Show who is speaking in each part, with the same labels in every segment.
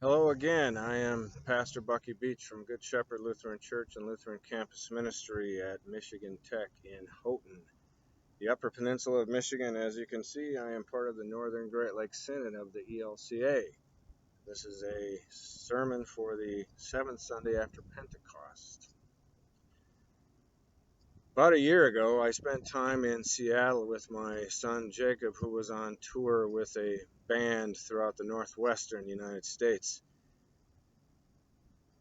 Speaker 1: Hello again. I am Pastor Bucky Beach from Good Shepherd Lutheran Church and Lutheran Campus Ministry at Michigan Tech in Houghton, the Upper Peninsula of Michigan. As you can see, I am part of the Northern Great Lakes Synod of the ELCA. This is a sermon for the seventh Sunday after Pentecost. About a year ago, I spent time in Seattle with my son Jacob, who was on tour with a band throughout the northwestern United States.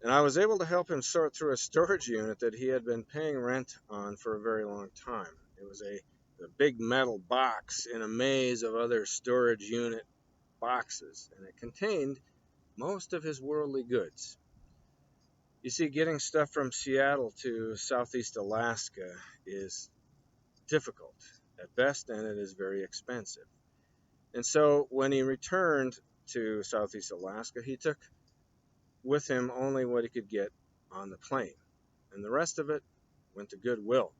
Speaker 1: And I was able to help him sort through a storage unit that he had been paying rent on for a very long time. It was a big metal box in a maze of other storage unit boxes, and it contained most of his worldly goods. You see, getting stuff from Seattle to southeast Alaska is difficult at best, and it is very expensive. And so when he returned to southeast Alaska, he took with him only what he could get on the plane, and the rest of it went to Goodwill.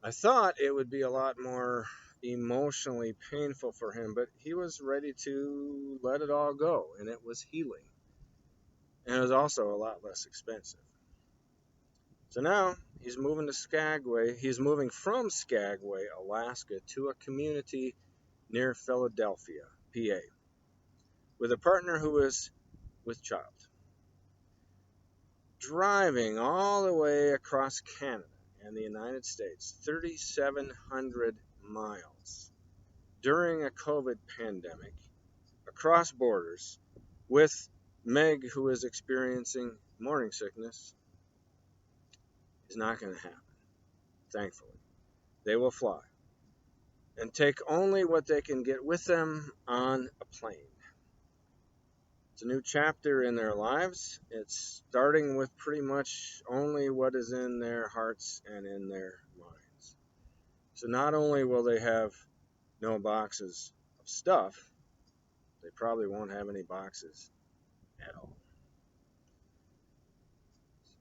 Speaker 1: I thought it would be a lot more emotionally painful for him, but he was ready to let it all go, and it was healing. And it was also a lot less expensive. So now he's moving to Skagway. He's moving from Skagway, Alaska, to a community near Philadelphia, PA, with a partner who is with child. Driving all the way across Canada and the United States, 3,700 miles during a COVID pandemic, across borders, with Meg, who is experiencing morning sickness, is not going to happen, thankfully. They will fly and take only what they can get with them on a plane. It's a new chapter in their lives. It's starting with pretty much only what is in their hearts and in their minds. So not only will they have no boxes of stuff, they probably won't have any boxes at all.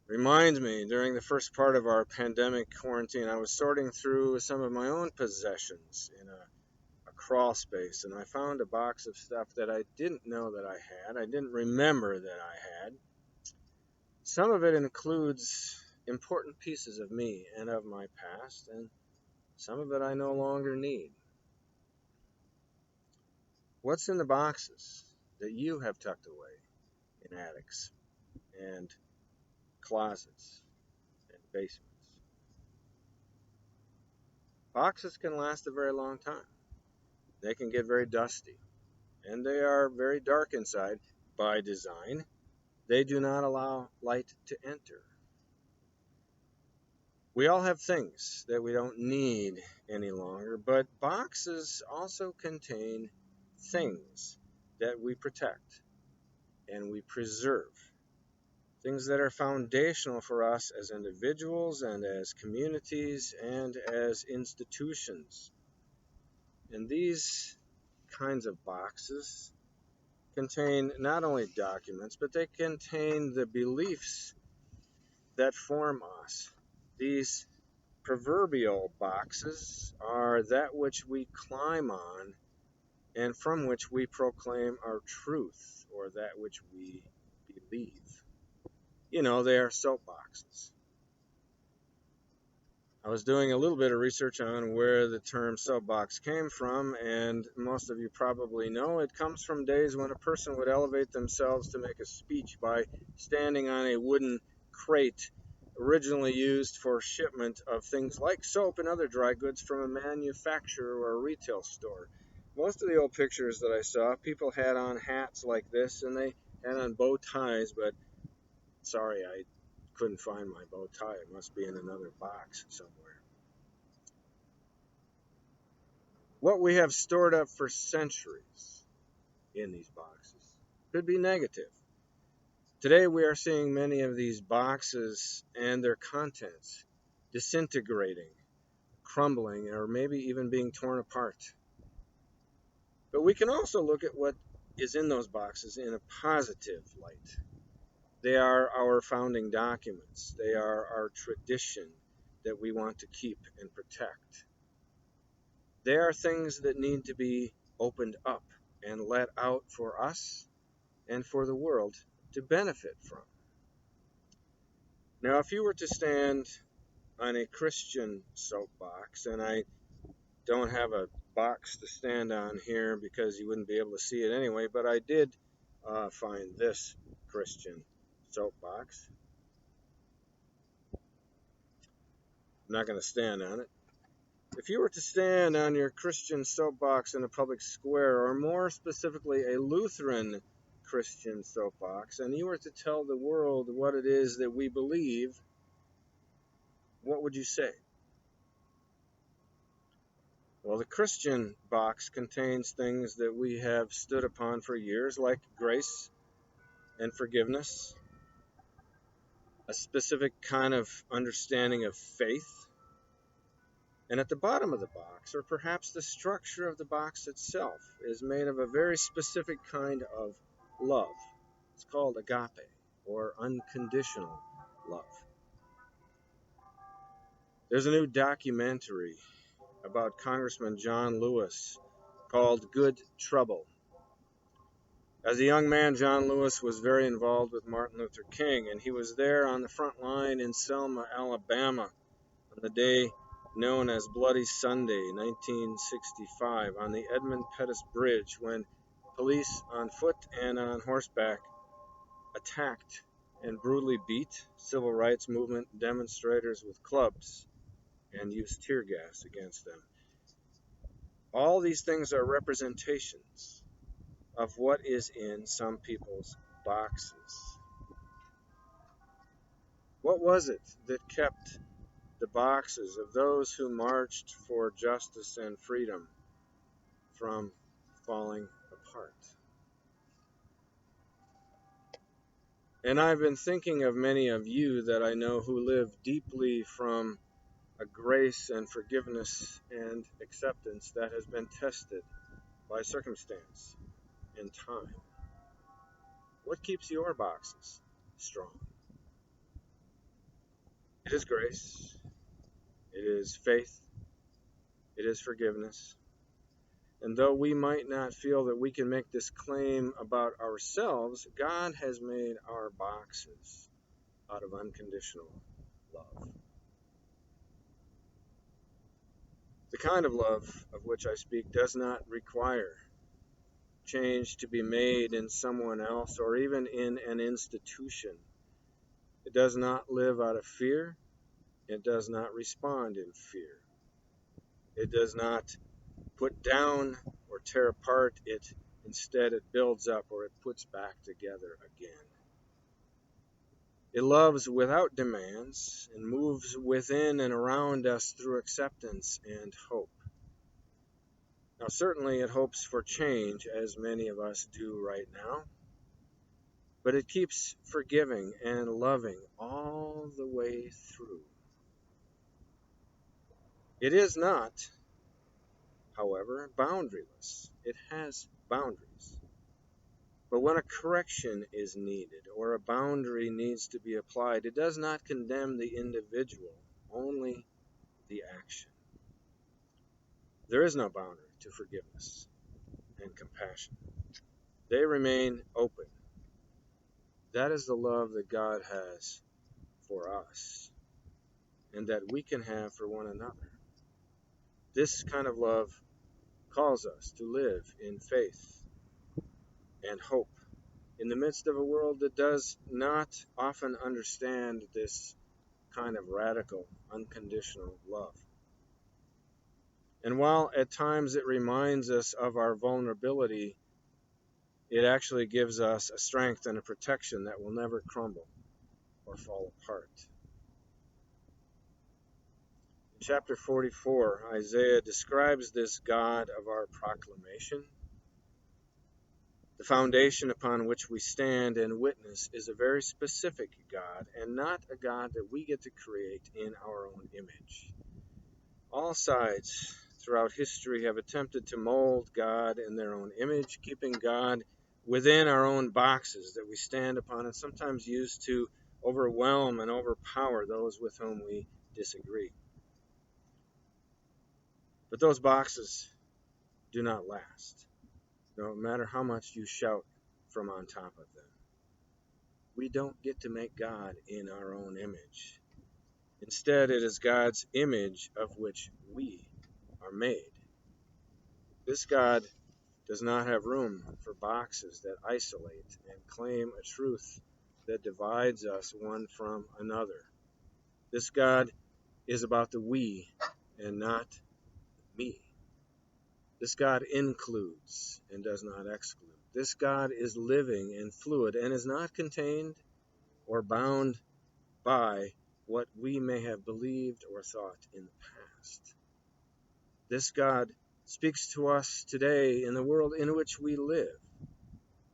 Speaker 1: Reminds me, during the first part of our pandemic quarantine, I was sorting through some of my own possessions in a crawl space, and I found a box of stuff that I didn't know that I had. I didn't remember that I had. Some of it includes important pieces of me and of my past, and some of it I no longer need. What's in the boxes that you have tucked away in attics and closets and basements? Boxes can last a very long time. They can get very dusty, and they are very dark inside by design. They do not allow light to enter. We all have things that we don't need any longer, but boxes also contain things that we protect and we preserve. Things that are foundational for us as individuals and as communities and as institutions. And these kinds of boxes contain not only documents, but they contain the beliefs that form us. These proverbial boxes are that which we climb on and from which we proclaim our truth or that which we believe. You know, they are soapboxes. I was doing a little bit of research on where the term soapbox came from, and most of you probably know it comes from days when a person would elevate themselves to make a speech by standing on a wooden crate originally used for shipment of things like soap and other dry goods from a manufacturer or a retail store. Most of the old pictures that I saw, people had on hats like this, and they had on bow ties, but sorry, I couldn't find my bow tie. It must be in another box somewhere. What we have stored up for centuries in these boxes could be negative. Today we are seeing many of these boxes and their contents disintegrating, crumbling, or maybe even being torn apart. But we can also look at what is in those boxes in a positive light. They are our founding documents. They are our tradition that we want to keep and protect. They are things that need to be opened up and let out for us and for the world to benefit from. Now, if you were to stand on a Christian soapbox, and I don't have a box to stand on here because you wouldn't be able to see it anyway, but I did find this Christian soapbox. I'm not going to stand on it. If you were to stand on your Christian soapbox in a public square, or more specifically a Lutheran Christian soapbox, and you were to tell the world what it is that we believe, what would you say? Well, the Christian box contains things that we have stood upon for years, like grace and forgiveness, a specific kind of understanding of faith. And at the bottom of the box, or perhaps the structure of the box itself, is made of a very specific kind of love. It's called agape, or unconditional love. There's a new documentary about Congressman John Lewis called Good Trouble. As a young man, John Lewis was very involved with Martin Luther King, and he was there on the front line in Selma, Alabama, on the day known as Bloody Sunday, 1965, on the Edmund Pettus Bridge, when police on foot and on horseback attacked and brutally beat civil rights movement demonstrators with clubs and used tear gas against them. All these things are representations of what is in some people's boxes. What was it that kept the boxes of those who marched for justice and freedom from falling apart? And I've been thinking of many of you that I know who live deeply from a grace and forgiveness and acceptance that has been tested by circumstance and time. What keeps your boxes strong? It is grace, it is faith, it is forgiveness. And though we might not feel that we can make this claim about ourselves, God has made our boxes out of unconditional love. The kind of love of which I speak does not require change to be made in someone else or even in an institution. It does not live out of fear. It does not respond in fear. It does not put down or tear apart. Instead, it builds up or it puts back together again. It loves without demands and moves within and around us through acceptance and hope. Now, certainly it hopes for change, as many of us do right now, but it keeps forgiving and loving all the way through. It is not, however, boundaryless. It has boundaries. But when a correction is needed or a boundary needs to be applied, it does not condemn the individual, only the action. There is no boundary to forgiveness and compassion. They remain open. That is the love that God has for us and that we can have for one another. This kind of love calls us to live in faith and hope in the midst of a world that does not often understand this kind of radical, unconditional love. And while at times it reminds us of our vulnerability, it actually gives us a strength and a protection that will never crumble or fall apart. In chapter 44, Isaiah describes this God of our proclamation. The foundation upon which we stand and witness is a very specific God, and not a God that we get to create in our own image. All sides throughout history have attempted to mold God in their own image, keeping God within our own boxes that we stand upon and sometimes use to overwhelm and overpower those with whom we disagree. But those boxes do not last, no matter how much you shout from on top of them. We don't get to make God in our own image. Instead, it is God's image of which we are made. This God does not have room for boxes that isolate and claim a truth that divides us one from another. This God is about the we and not me. This God includes and does not exclude. This God is living and fluid and is not contained or bound by what we may have believed or thought in the past. This God speaks to us today in the world in which we live.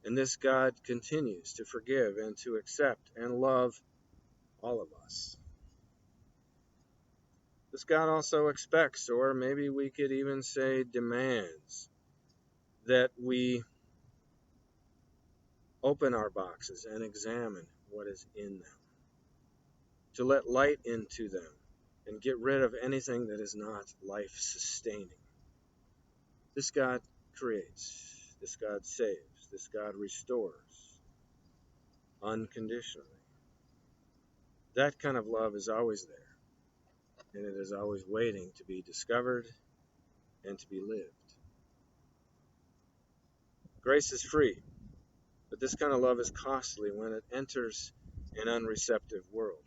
Speaker 1: And this God continues to forgive and to accept and love all of us. This God also expects, or maybe we could even say demands, that we open our boxes and examine what is in them, to let light into them and get rid of anything that is not life-sustaining. This God creates, this God saves, this God restores unconditionally. That kind of love is always there, and it is always waiting to be discovered and to be lived. Grace is free, but this kind of love is costly when it enters an unreceptive world.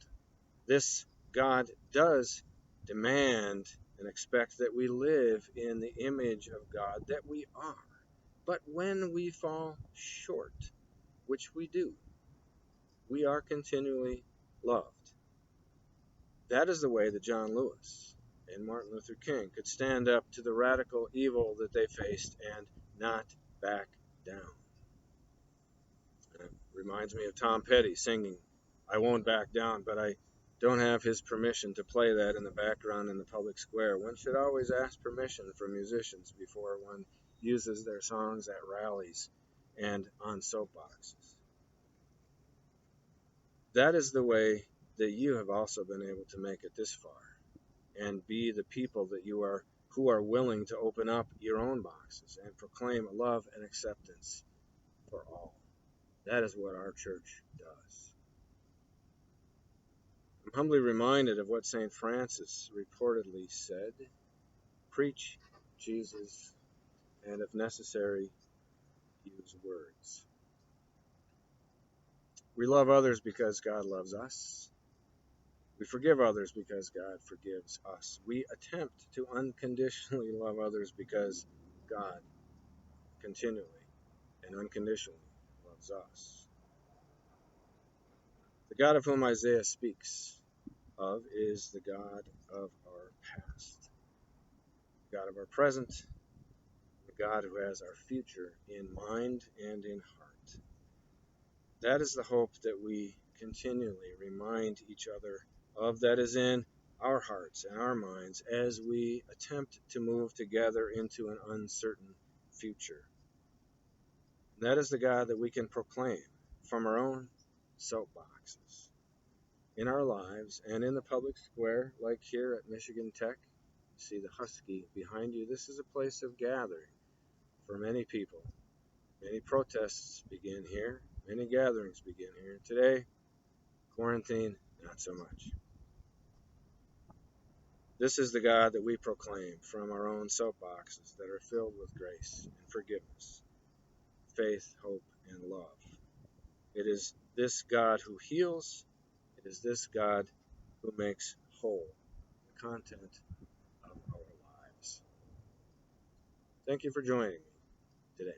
Speaker 1: This God does demand and expect that we live in the image of God that we are. But when we fall short, which we do, we are continually loved. That is the way that John Lewis and Martin Luther King could stand up to the radical evil that they faced and not back down. And it reminds me of Tom Petty singing, "I won't back down," but I don't have his permission to play that in the background in the public square. One should always ask permission from musicians before one uses their songs at rallies and on soapboxes. That is the way that you have also been able to make it this far and be the people that you are who are willing to open up your own boxes and proclaim love and acceptance for all. That is what our church does. I'm humbly reminded of what St. Francis reportedly said: preach Jesus, and if necessary, use words. We love others because God loves us. We forgive others because God forgives us. We attempt to unconditionally love others because God continually and unconditionally loves us. The God of whom Isaiah speaks of is the God of our past, the God of our present, the God who has our future in mind and in heart. That is the hope that we continually remind each other of, that is in our hearts and our minds as we attempt to move together into an uncertain future. And that is the God that we can proclaim from our own soapboxes, in our lives and in the public square, like here at Michigan Tech. You see the Husky behind you. This is a place of gathering for many people. Many protests begin here. Many gatherings begin here. Today, quarantine, not so much. This is the God that we proclaim from our own soapboxes that are filled with grace and forgiveness, faith, hope, and love. It is this God who heals. It is this God who makes whole the content of our lives. Thank you for joining me today.